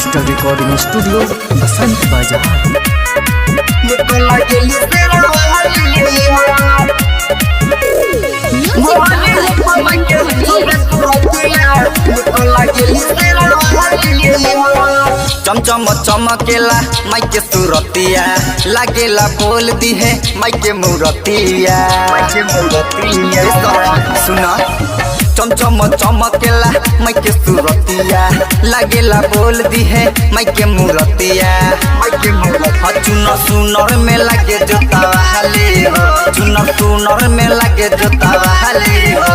Digital recording studio बसंत बाजार। चमचम चमकेला माई के सूरतिया लागेला बोल दी है माई के मूरतिया सुना चमचम चमकेला माई के सूरतिया लागेला बोल दी है माई के मूरतिया चुनर सुनर में लागे जोता हाली हो चुनर सुनर में लागे जोता हाली हो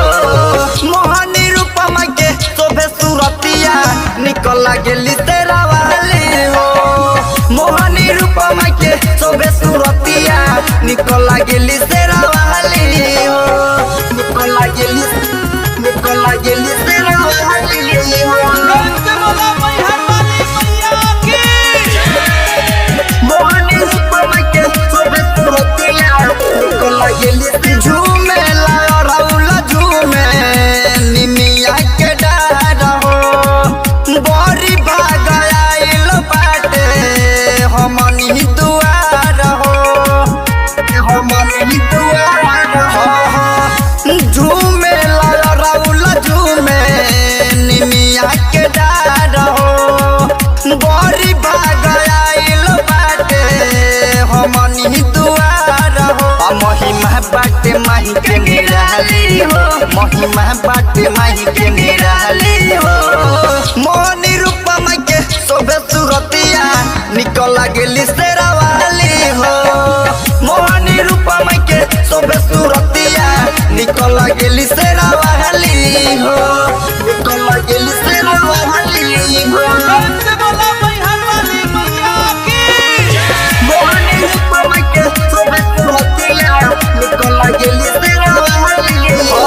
मोहनी रूप माई के शोभे सूरतिया निकल लागेली तेरा वाली हो मोहनी रूप माई के शोभे सूरतिया निकल लागेली तेरा वाली हो निकल लागेली तेरा वाली हो मोहनी रूप माई के शोभे सूरतिया निकल लागेली झूमे ला रौला झूमे निमिया के डार हो बड़ी भाग आइल बाटे हमनी दुआर हो हमनी दुआर हो झूमे ला रौला झूमे निमिया के डार हो बड़ी भाग आइल बाटे हमनी दुआर हो महिमा बाटे माही के निराली हो महिमा बाटे माही के निराली हो मोहनी रूप माई के शोभे सूरतिया निकल लागेली शेरा वाली हो मोहनी रूप माई के शोभे सूरतिया निकल लागेली शेरा वाली हो निकल लागेली शेरा वाली हो मोहनी रूप माई के शोभे सूरतिया निकल लागेली शेरा वाली हो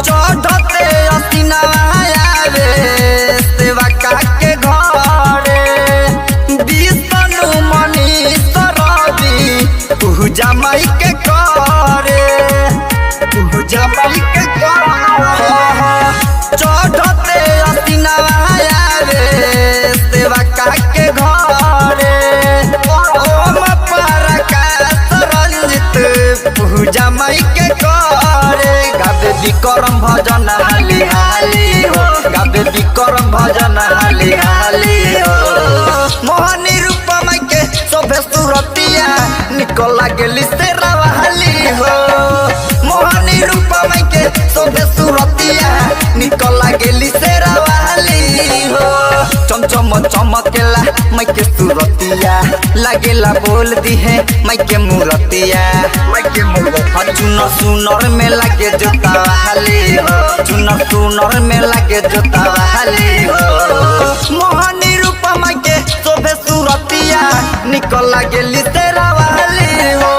चढ़ते असिनाया रे सेवा काके घरे विष्णु मनीष रवि पूजा माई के करे पूजा माई के करे चढ़ते असिनाया रे सेवा काके घरे ओम प्रकाश रंजित पूजा माई के करे गावे विक्रम भजन हाली हाली हो गावे विक्रम भजन हाली हाली हो मोहनी रूप माई के शोभे सूरतिया निकल लागेली शेरा वाली हो मोहनी रूप माई के शोभे सूरतिया निकल लागेली शेरा वाली हो चमचम चमकेला माई के सूरतिया लागेला बोल दी है माई के मूरतिया चुनर सुनर में लागे जोता हाली हो चुनर सुनर में लागे जोता हाली हो मोहनी रूप माई के शोभे सूरतिया निकल लागेली तेरा वाली हो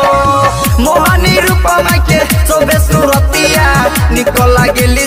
मोहनी रूप माई के शोभे सूरतिया निकल लागेली